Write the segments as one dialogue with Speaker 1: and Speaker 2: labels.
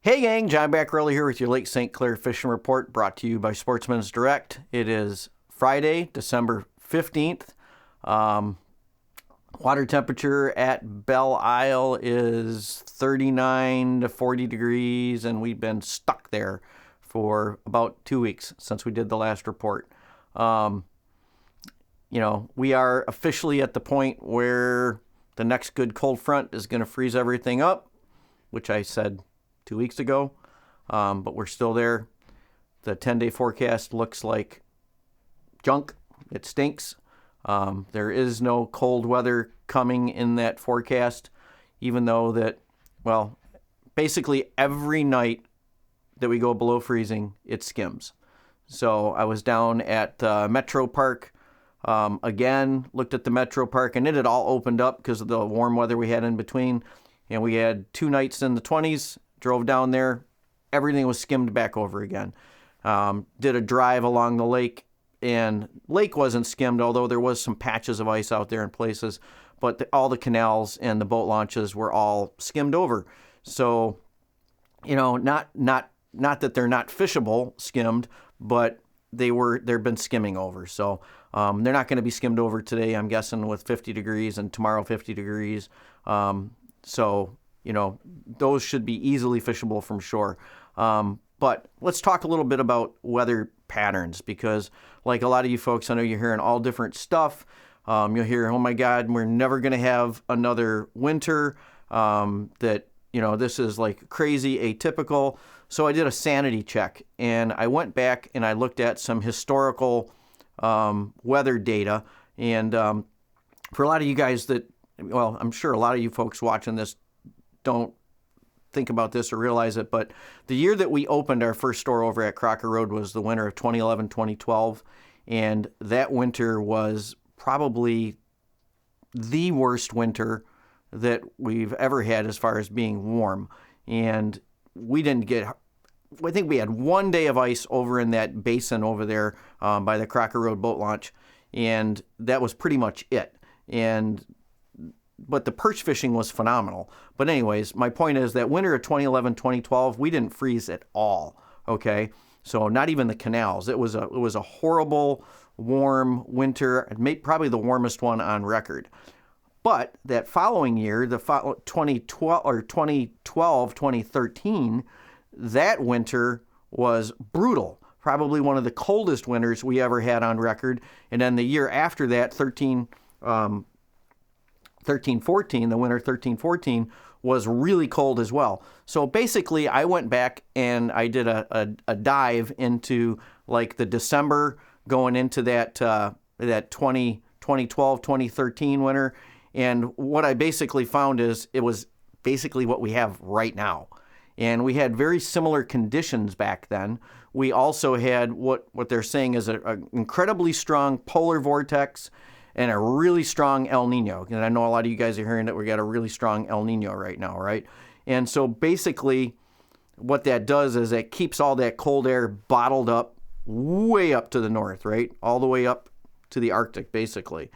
Speaker 1: Hey gang, John Baccarelli here with your Lake St. Clair Fishing Report, brought to you by Sportsmen's Direct. It is Friday, December 15th. Water temperature at Belle Isle is 39 to 40 degrees, and we've been stuck there for about 2 weeks since we did the last report. We are officially at the point where the next good cold front is going to freeze everything up, which I said 2 weeks ago, but we're still there. The 10-day forecast looks like junk. It stinks. There is no cold weather coming in that forecast, even though that, basically every night that we go below freezing, it skims. So I was down at Metro Park again, looked at the Metro Park, and it had all opened up because of the warm weather we had in between. And we had 2 nights in the 20s. Drove down there, everything was skimmed back over again. Did a drive along the lake, and lake wasn't skimmed, although there was some patches of ice out there in places, but all the canals and the boat launches were all skimmed over. So, not that they're not fishable skimmed, but they've been skimming over. So they're not going to be skimmed over today, I'm guessing, with 50 degrees, and tomorrow 50 degrees. Those should be easily fishable from shore. But let's talk a little bit about weather patterns, because like a lot of you folks, I know you're hearing all different stuff. You'll hear, oh my God, we're never going to have another winter, this is like crazy atypical. So I did a sanity check, and I went back and I looked at some historical weather data. And for a lot of you guys I'm sure a lot of you folks watching this don't think about this or realize it, but the year that we opened our first store over at Crocker Road was the winter of 2011-2012, and that winter was probably the worst winter that we've ever had as far as being warm. And I think we had 1 day of ice over in that basin over there by the Crocker Road boat launch, and that was pretty much it. But the perch fishing was phenomenal. But anyways, my point is that winter of 2011-2012, we didn't freeze at all, okay? So not even the canals. It was a horrible, warm winter, probably the warmest one on record. But that following year, 2012-2013, that winter was brutal. Probably one of the coldest winters we ever had on record. And then the year after that, 13-14, the winter 13-14 was really cold as well. So basically I went back and I did a dive into like the December going into that 2012-2013 winter. And what I basically found is it was basically what we have right now. And we had very similar conditions back then. We also had what they're saying is an incredibly strong polar vortex and a really strong El Nino. And I know a lot of you guys are hearing that we got a really strong El Nino right now, right? And so basically what that does is it keeps all that cold air bottled up way up to the north, right? All the way up to the Arctic, basically.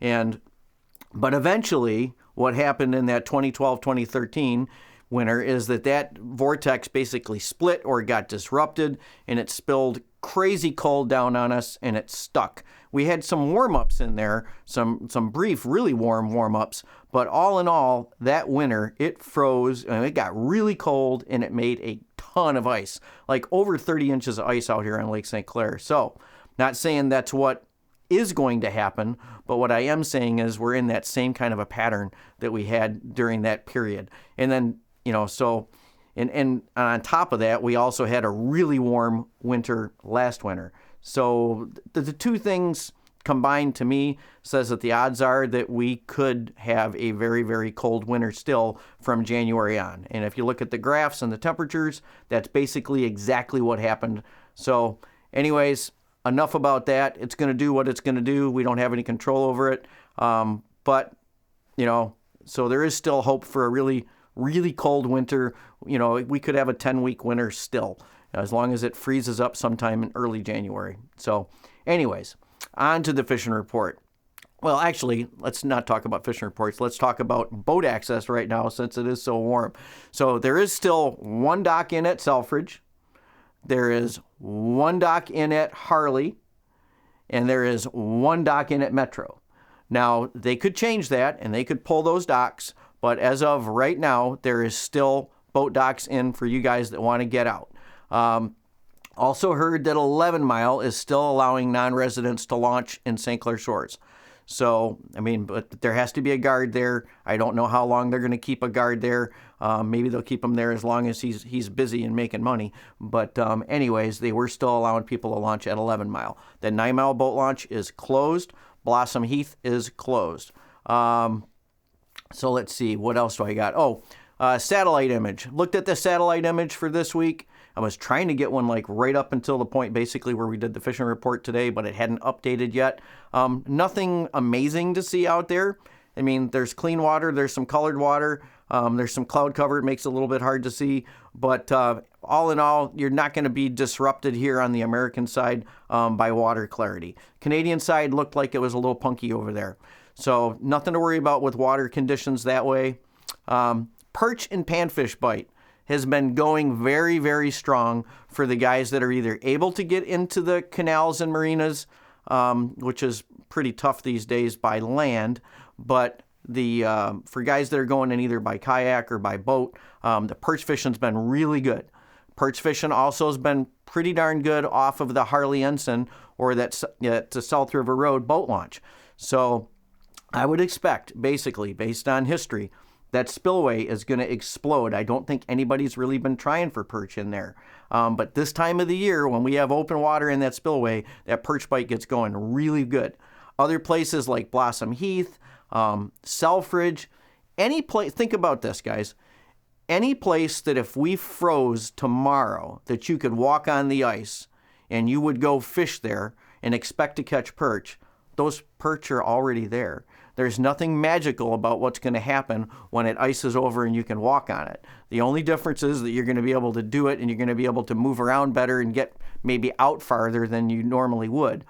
Speaker 1: But eventually what happened in that 2012-2013 winter is that vortex basically split or got disrupted, and it spilled crazy cold down on us, and it stuck. We had some warm-ups in there, some brief, really warm warm-ups, but all in all, that winter, it froze, and it got really cold, and it made a ton of ice, like over 30 inches of ice out here on Lake St. Clair. So, not saying that's what is going to happen, but what I am saying is we're in that same kind of a pattern that we had during that period. And then, and on top of that, we also had a really warm winter last winter. So the two things combined to me says that the odds are that we could have a very, very cold winter still from January on. And if you look at the graphs and the temperatures, that's basically exactly what happened. So anyways, enough about that. It's going to do what it's going to do. We don't have any control over it. But so there is still hope for a really, really cold winter. We could have a 10-week winter still, as long as it freezes up sometime in early January. So anyways, on to the fishing report. Well, actually, let's not talk about fishing reports. Let's talk about boat access right now since it is so warm. So there is still one dock in at Selfridge. There is one dock in at Harley. And there is one dock in at Metro. Now, they could change that and they could pull those docks. But as of right now, there is still boat docks in for you guys that want to get out. Also heard that 11 Mile is still allowing non-residents to launch in St. Clair Shores. So, I mean, but there has to be a guard there. I don't know how long they're going to keep a guard there. Maybe they'll keep him there as long as he's busy and making money. But anyways, they were still allowing people to launch at 11 Mile. The 9 Mile boat launch is closed. Blossom Heath is closed. So let's see. What else do I got? Oh, satellite image. Looked at the satellite image for this week. I was trying to get one like right up until the point basically where we did the fishing report today, but it hadn't updated yet. Nothing amazing to see out there. I mean, there's clean water, there's some colored water, there's some cloud cover. It makes it a little bit hard to see, but all in all, you're not going to be disrupted here on the American side by water clarity. Canadian side looked like it was a little punky over there. So nothing to worry about with water conditions that way. Perch and panfish bite has been going very, very strong for the guys that are either able to get into the canals and marinas, which is pretty tough these days by land, but for guys that are going in either by kayak or by boat, the perch fishing's been really good. Perch fishing also has been pretty darn good off of the Harley Ensign or that South River Road boat launch. So I would expect, basically, based on history, that spillway is going to explode. I don't think anybody's really been trying for perch in there. But this time of the year, when we have open water in that spillway, that perch bite gets going really good. Other places like Blossom Heath, Selfridge, any place, think about this, guys. Any place that if we froze tomorrow that you could walk on the ice and you would go fish there and expect to catch perch, those perch are already there. There's nothing magical about what's going to happen when it ices over and you can walk on it. The only difference is that you're going to be able to do it and you're going to be able to move around better and get maybe out farther than you normally would.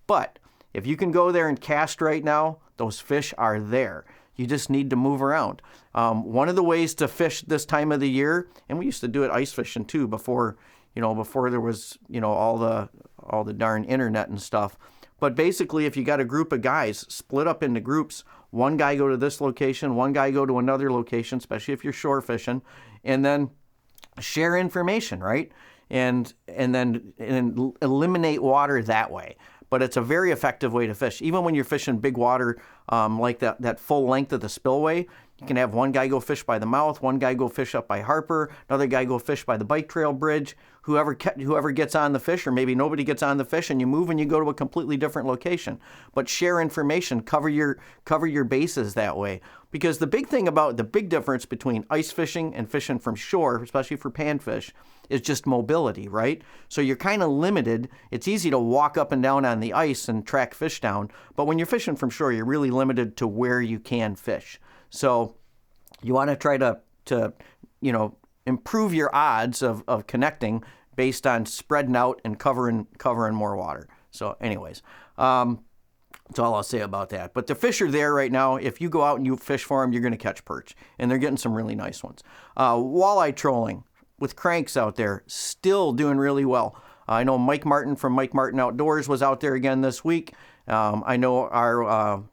Speaker 1: But if you can go there and cast right now, those fish are there. You just need to move around. One of the ways to fish this time of the year, and we used to do it ice fishing too before there was, all the darn internet and stuff. But basically, if you got a group of guys split up into groups, one guy go to this location, one guy go to another location, especially if you're shore fishing, and then share information, right? And then eliminate water that way. But it's a very effective way to fish. Even when you're fishing big water, like that full length of the spillway, you can have one guy go fish by the mouth, one guy go fish up by Harper, another guy go fish by the bike trail bridge. Whoever gets on the fish, or maybe nobody gets on the fish, and you move and you go to a completely different location. But share information, cover your bases that way. Because the big difference between ice fishing and fishing from shore, especially for panfish, is just mobility, right? So you're kind of limited. It's easy to walk up and down on the ice and track fish down, but when you're fishing from shore, you're really limited to where you can fish. So you want to try to improve your odds of connecting based on spreading out and covering more water. So anyways, that's all I'll say about that. But the fish are there right now. If you go out and you fish for them, you're going to catch perch, and they're getting some really nice ones. Walleye trolling with cranks out there, still doing really well. I know Mike Martin from Mike Martin Outdoors was out there again this week. I know our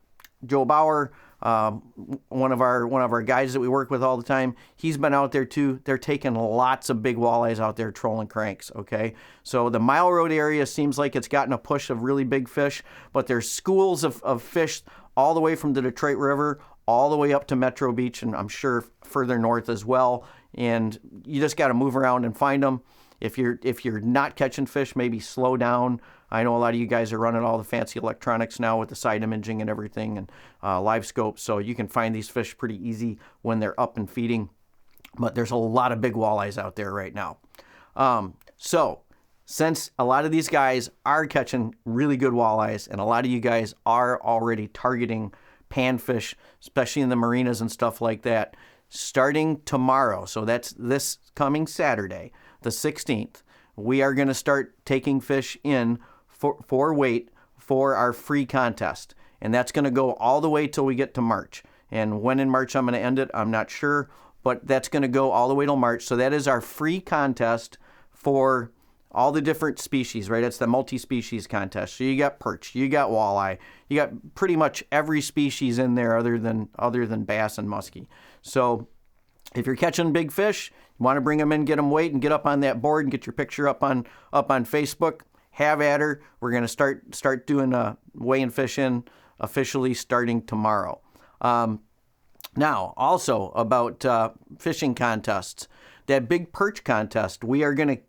Speaker 1: Joe Bauer, one of our guys that we work with all the time, he's been out there too. They're taking lots of big walleyes out there trolling cranks, okay? So the Mile Road area seems like it's gotten a push of really big fish, but there's schools of fish all the way from the Detroit River all the way up to Metro Beach, and I'm sure further north as well. And you just got to move around and find them. If you're not catching fish, maybe slow down. I know a lot of you guys are running all the fancy electronics now with the side imaging and everything, and live scope, so you can find these fish pretty easy when they're up and feeding. But there's a lot of big walleyes out there right now. So since a lot of these guys are catching really good walleyes, and a lot of you guys are already targeting panfish, especially in the marinas and stuff like that, starting tomorrow, so that's this coming Saturday, the 16th, we are going to start taking fish in for weight for our free contest. and that's going to go all the way till we get to March. And when in March I'm going to end it, I'm not sure, but that's going to go all the way till March. So that is our free contest for all the different species, right? It's the multi-species contest. So you got perch, you got walleye, you got pretty much every species in there other than bass and muskie. So if you're catching big fish, you want to bring them in, get them weighed, and get up on that board and get your picture up on Facebook. Have at her. We're going to start doing weighing fish in officially starting tomorrow. Now, also about fishing contests, that big perch contest, we are going to,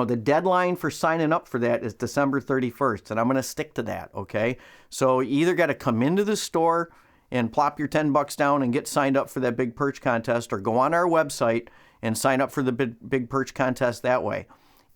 Speaker 1: the deadline for signing up for that is December 31st, and I'm going to stick to that, okay? So you either got to come into the store and plop your $10 down and get signed up for that big perch contest, or go on our website and sign up for the big perch contest that way.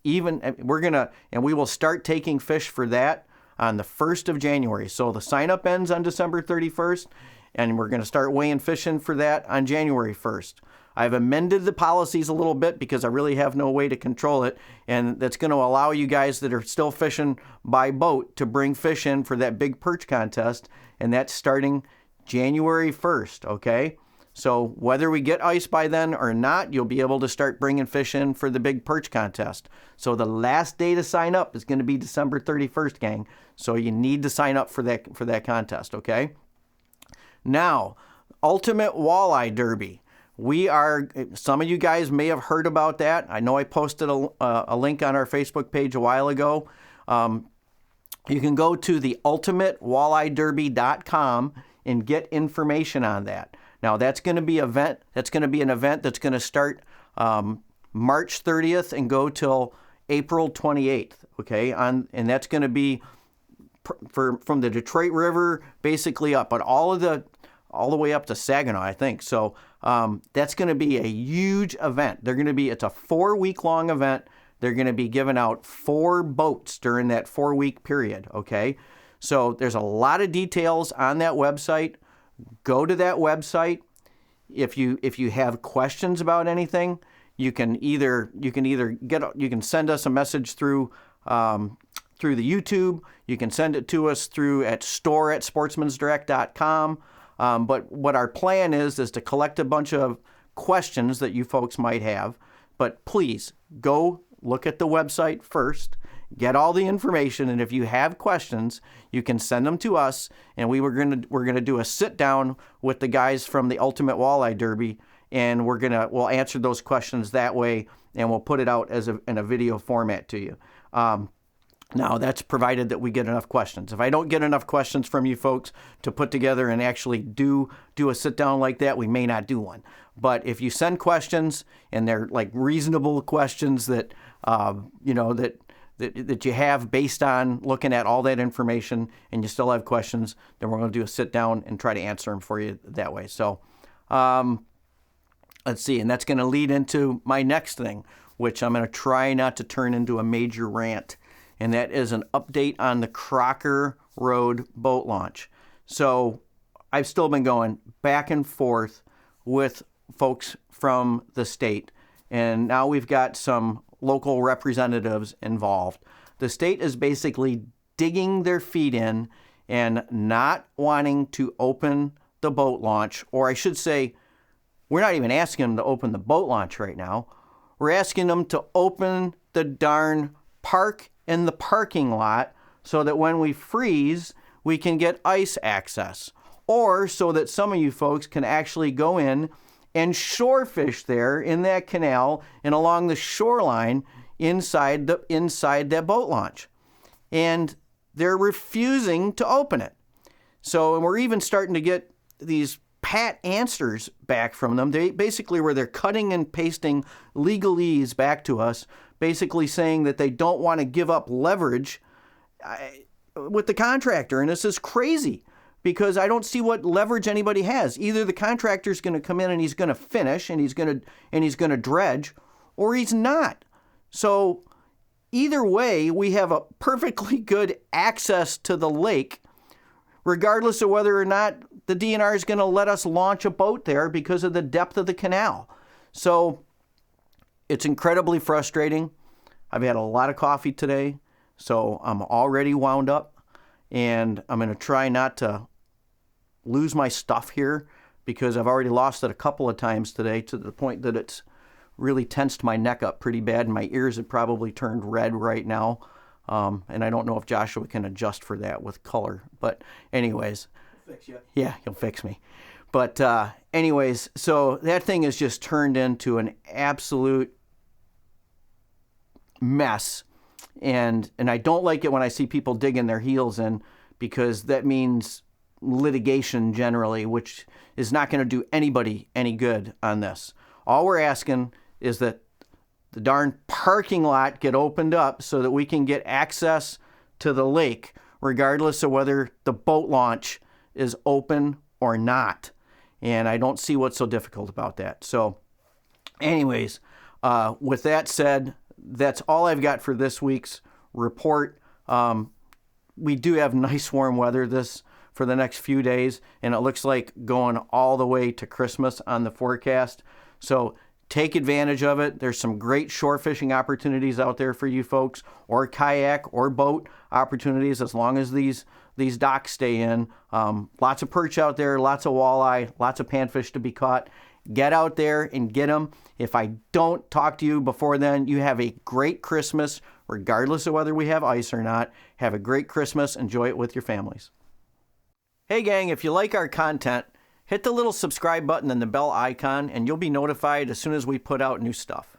Speaker 1: We will start taking fish for that on the 1st of January. So the sign up ends on December 31st, and we're going to start weighing fish in for that on January 1st. I've amended the policies a little bit because I really have no way to control it, and that's going to allow you guys that are still fishing by boat to bring fish in for that big perch contest, and that's starting January 1st, okay? So whether we get ice by then or not, you'll be able to start bringing fish in for the big perch contest. So the last day to sign up is going to be December 31st, gang. So you need to sign up for that contest, okay? Now, Ultimate Walleye Derby. Some of you guys may have heard about that. I know I posted a link on our Facebook page a while ago. You can go to the ultimatewaleyederby.com and get information on that. Now, that's going to be an event that's going to start March 30th and go till April 28th, okay? And that's going to be from the Detroit River basically up, but all the way up to Saginaw, I think. So that's going to be a huge event. It's a 4-week-long event. They're going to be giving out 4 boats during that 4-week period, okay? So there's a lot of details on that website. Go to that website. If you have questions about anything, you can send us a message through the YouTube. You can send it to us at store@sportsmansdirect.com. But what our plan is to collect a bunch of questions that you folks might have. But please go look at the website first. Get all the information, and if you have questions, you can send them to us, and we're gonna do a sit down with the guys from the Ultimate Walleye Derby, and we'll answer those questions that way, and we'll put it out in a video format to you. Now, that's provided that we get enough questions. If I don't get enough questions from you folks to put together and actually do a sit down like that, we may not do one. But if you send questions and they're like reasonable questions that that you have based on looking at all that information, and you still have questions, then we're going to do a sit down and try to answer them for you that way. So let's see, and that's going to lead into my next thing, which I'm going to try not to turn into a major rant, and that is an update on the Crocker Road boat launch. So I've still been going back and forth with folks from the state, and now we've got some local representatives involved. The state is basically digging their feet in and not wanting to open the boat launch, or I should say, we're not even asking them to open the boat launch right now. We're asking them to open the darn park in the parking lot so that when we freeze, we can get ice access, or so that some of you folks can actually go in and shore fish there in that canal and along the shoreline inside that boat launch. And they're refusing to open it. So, and we're even starting to get these pat answers back from them. They basically where they're cutting and pasting legalese back to us, basically saying that they don't want to give up leverage with the contractor. And this is crazy, because I don't see what leverage anybody has. Either the contractor's going to come in and he's going to finish and he's going to dredge, or he's not. So either way, we have a perfectly good access to the lake, regardless of whether or not the DNR is going to let us launch a boat there because of the depth of the canal. So it's incredibly frustrating. I've had a lot of coffee today, so I'm already wound up. and I'm going to try not to lose my stuff here because I've already lost it a couple of times today to the point that it's really tensed my neck up pretty bad, and my ears have probably turned red right now. And I don't know if Joshua can adjust for that with color. But anyways,
Speaker 2: Fix you.
Speaker 1: Yeah, he'll fix me. But anyways, so that thing has just turned into an absolute mess. And I don't like it when I see people digging their heels in, because that means litigation generally, which is not going to do anybody any good on this. All we're asking is that the darn parking lot get opened up so that we can get access to the lake, regardless of whether the boat launch is open or not. And I don't see what's so difficult about that. So anyways, with that said, that's all I've got for this week's report. We do have nice warm weather for the next few days, and it looks like going all the way to Christmas on the forecast. So take advantage of it. There's some great shore fishing opportunities out there for you folks, or kayak or boat opportunities, as long as these docks stay in. Lots of perch out there, lots of walleye, lots of panfish to be caught. Get out there and get them. If I don't talk to you before then, you have a great Christmas, regardless of whether we have ice or not. Have a great Christmas. Enjoy it with your families. Hey gang, if you like our content, hit the little subscribe button and the bell icon, and you'll be notified as soon as we put out new stuff.